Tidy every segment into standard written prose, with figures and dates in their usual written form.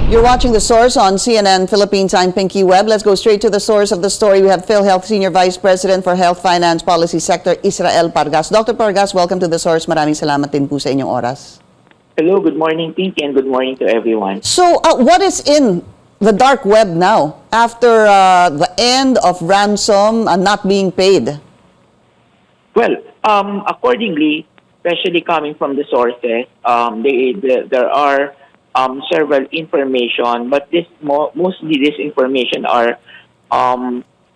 You're watching The Source on CNN Philippines. I'm Pinky Webb. Let's go straight to the source of the story. We have PhilHealth Senior Vice President for Health Finance Policy Sector, Israel Pargas. Dr. Pargas, welcome to The Source. Maraming salamat din po sa inyong oras. Hello, good morning, Pinky, and good morning to everyone. So, what is in the dark web now after the end of ransom not being paid? Well, accordingly, especially coming from the sources, there are several information, but mostly this information are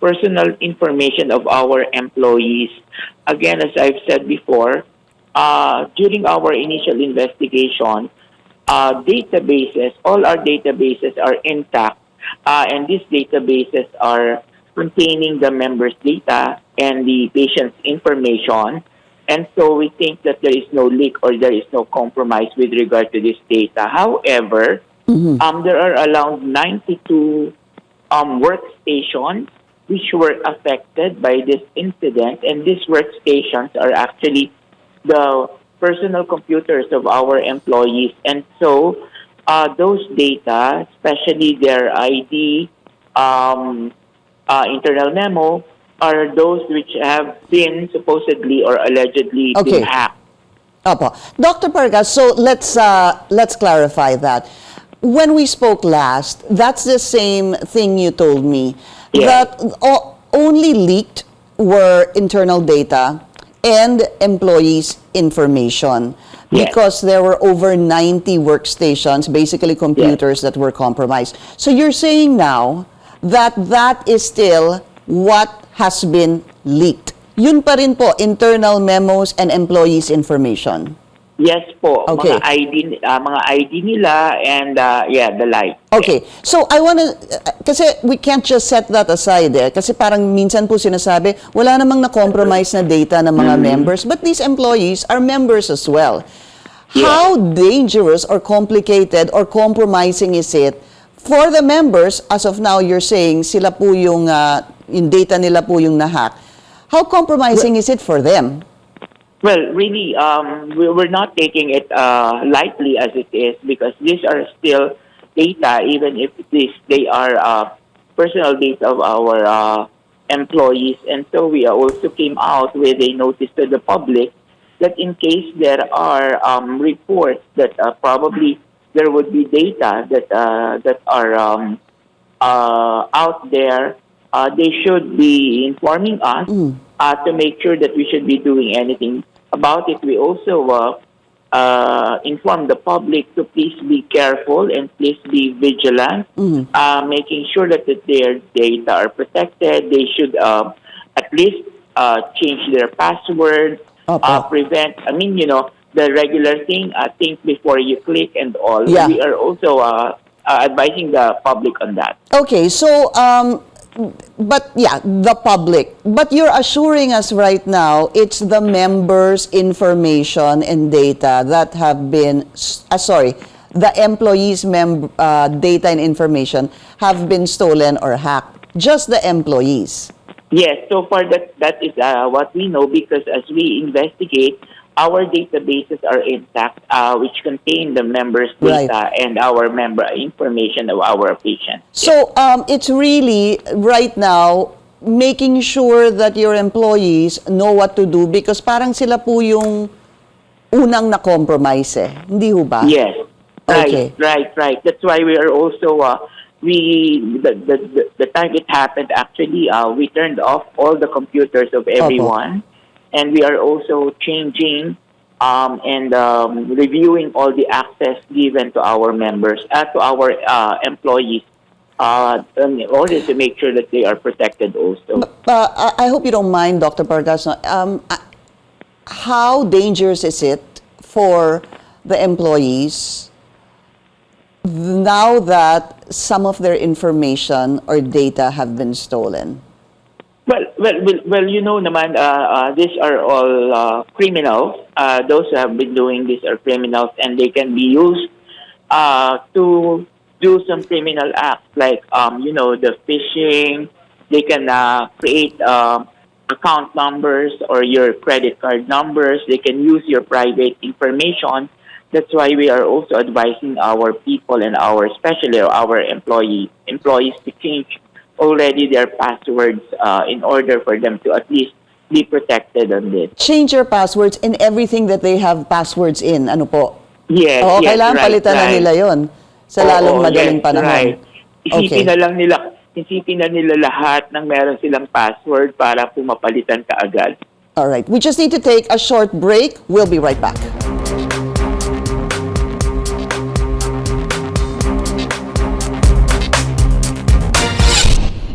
personal information of our employees. Again, as I've said before, during our initial investigation, databases, all our databases are intact, and these databases are containing the members' data and the patient's information. And so we think that there is no leak or there is no compromise with regard to this data. However, there are around 92 workstations which were affected by this incident. And these workstations are actually the personal computers of our employees. And so those data, especially their ID, internal memo, are those which have been supposedly or allegedly been hacked. Opo. Dr. Pargas, so let's clarify that. When we spoke last, that's the same thing you told me, that only leaked were internal data and employees' information, because there were over 90 workstations, basically computers that were compromised. So you're saying now that that is still what has been leaked. Yun pa rin po, internal memos and employees' information. Yes po, Okay. mga ID nila and the like. Okay, so I wanna, kasi we can't just set that aside kasi parang minsan po sinasabi, wala namang na-compromise na data ng mga members, but these employees are members as well. How dangerous or complicated or compromising is it for the members? As of now, you're saying sila po yung data nila po yung nahack. How compromising is it for them? Well, really, we're not taking it lightly as it is, because these are still data, even if they are personal data of our employees. And so we also came out with a notice to the public that in case there are reports that probably there would be data that are out there, they should be informing us to make sure that we should be doing anything about it. We also inform the public to please be careful and please be vigilant, making sure that their data are protected. They should at least change their password, prevent, the regular thing, think before you click and all. Yeah. We are also advising the public on that. Okay, so but the public. But you're assuring us right now it's the members' information and data that have been, the employees' data and information have been stolen or hacked. Just the employees. Yes, so far that is what we know, because as we investigate, our databases are intact, which contain the members' data and our member information of our patients. So it's really right now making sure that your employees know what to do, because parang sila po yung unang na-compromise Hindi ho ba? Yes. Okay. Right. That's why we are also the time it happened, actually, we turned off all the computers of everyone. And we are also changing and reviewing all the access given to our members, to our employees, in order to make sure that they are protected also. I hope you don't mind, Dr. Pargas. How dangerous is it for the employees now that some of their information or data have been stolen? Well, you know naman, these are all criminals. Those who have been doing this are criminals, and they can be used to do some criminal acts like, the phishing. They can create account numbers or your credit card numbers. They can use your private information That's why we are also advising our people and especially our employees to change already their passwords in order for them to at least be protected on this. Change your passwords in everything that they have passwords in. Ano po? Yes, Oo, yes, kailangan right, palitan na right. nila yon sa lalong Oo, madaling yes, panahon. right. Isipin Okay. na lang nila, isipin na nila lahat ng meron silang password para pumapalitan ka agad. All right. We just need to take a short break. We'll be right back.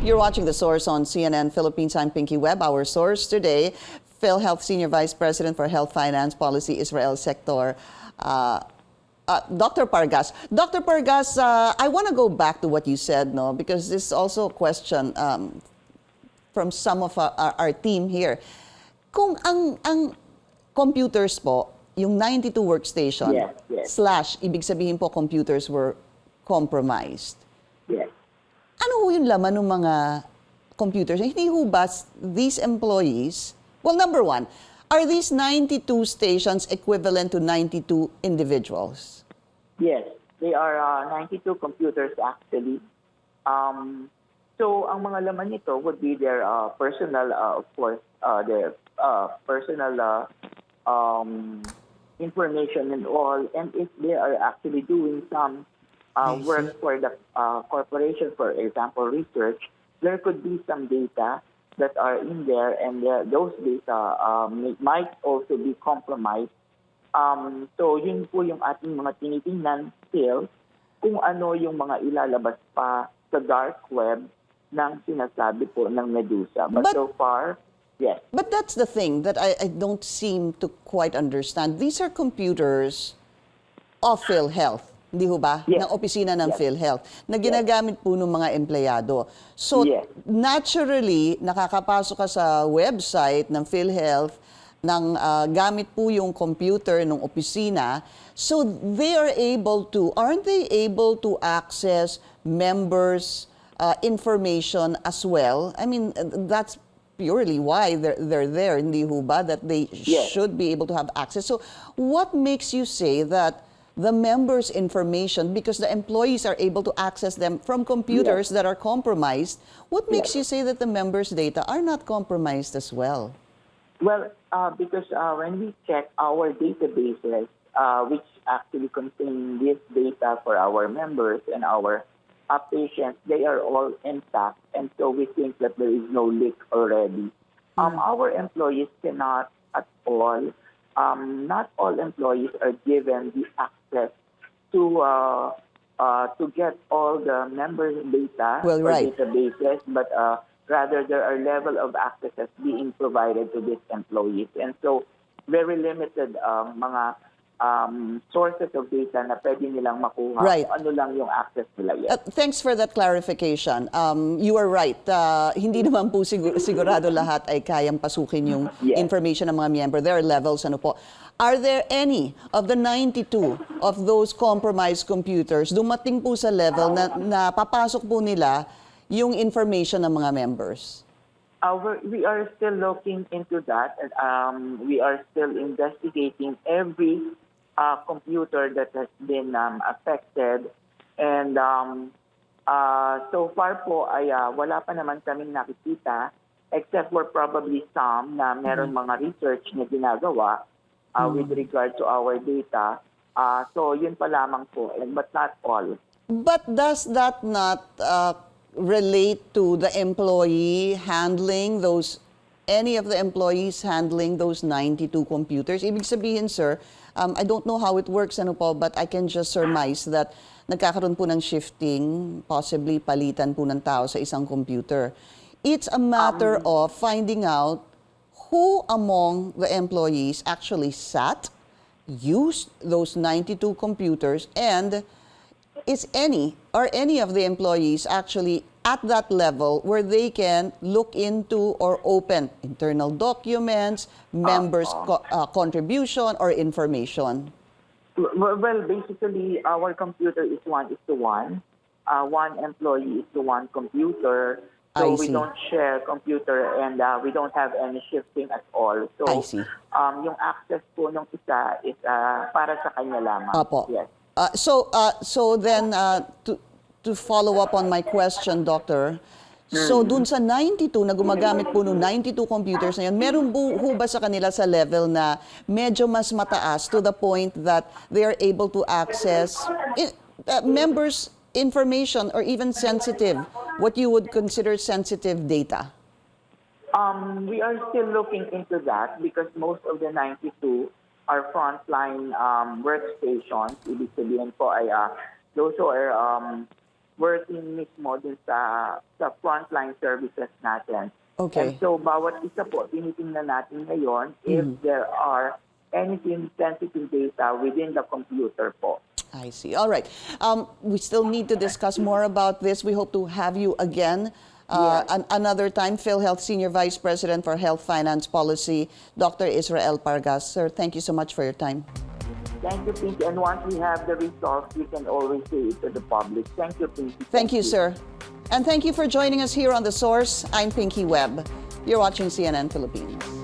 You're watching The Source on CNN Philippines. I'm Pinky Webb. Our source today, PhilHealth Senior Vice President for Health Finance Policy Israel Sector, Dr. Pargas. Dr. Pargas, I want to go back to what you said, no, because this is also a question from some of our team here. Kung ang computers po, yung 92 workstation, Yes. / ibig sabihin po computers were compromised. Yes. Ano ho yung laman ng mga computers? Hindi ho ba these employees, well, number one, are these 92 stations equivalent to 92 individuals? Yes, they are 92 computers actually. So ang mga laman nito would be their personal, of course, their personal information and all. And if they are actually doing some work for the corporation, for example, research, there could be some data that are in there, and those data might also be compromised. So yun po yung ating mga tinitingnan still, kung ano yung mga ilalabas pa sa dark web ng sinasabi po ng Medusa. But so far, yes. But that's the thing that I don't seem to quite understand. These are computers of PhilHealth, hindi ho ba? Yes. Ng opisina ng Yes. PhilHealth na ginagamit po ng mga empleyado. So Yes. naturally, nakakapasok ka sa website ng PhilHealth ng gamit po yung computer ng opisina. So they are able to, aren't they able to access members' information as well? I mean, that's purely why they're there, hindi ho ba? That they Yes. should be able to have access. So what makes you say that the members' information, because the employees are able to access them from computers that are compromised, what makes you say that the members' data are not compromised as well? Well, because when we check our databases, which actually contain this data for our members and our patients, they are all intact, and so we think that there is no leak already. Our employees cannot at all, not all employees are given the access to get all the members' data Well, or right. databases, but rather there are level of accesses being provided to these employees. And so very limited mga sources of data na pwede nilang makuha. Right. Kung ano lang yung access nila yan. Thanks for that clarification. You are right. Hindi naman po sigurado lahat ay kayang pasukin yung Yes. information ng mga miyembro. There are levels. Ano po. Are there any of the 92 of those compromised computers dumating po sa level na papasok po nila yung information ng mga members? We are still looking into that. And, we are still investigating every computer that has been affected. And so far po ay wala pa naman kaming nakikita, except for probably some na meron mga research na ginagawa with regard to our data. So yun pa lamang po, but not all. But does that not relate to the employee handling those, any of the employees handling those 92 computers? Ibig sabihin, sir, I don't know how it works, ano po, but I can just surmise that nagkakaroon po ng shifting, possibly palitan po ng tao sa isang computer. It's a matter of finding out who among the employees actually sat, used those 92 computers, and is any of the employees actually at that level where they can look into or open internal documents, members' contribution or information? Well, basically, our computer is 1:1. One employee is to one computer. I we see. don't share computer and we don't have any shifting at all. So, I see. yung access po nung isa is para sa kanya lamang. Apo. Yes. So then, to follow up on my question, Doctor, so dun sa 92 na gumagamit po nung 92 computers na yun, meron ho ba sa kanila sa level na medyo mas mataas to the point that they are able to access members' information or even sensitive, what you would consider sensitive data? We are still looking into that because most of the 92 are frontline workstations. Ibig sabihin po ay those who are working mismo dun sa frontline services natin. Okay. And so bawat isa po, tinitingnan natin ngayon if there are anything sensitive data within the computer po. I see. All right. We still need to discuss more about this. We hope to have you again another time. PhilHealth Senior Vice President for Health Finance Policy, Dr. Israel Pargas. Sir, thank you so much for your time. Thank you, Pinky. And once we have the results, we can always say it to the public. Thank you, Pinky. Thank you, sir. And thank you for joining us here on The Source. I'm Pinky Webb. You're watching CNN Philippines.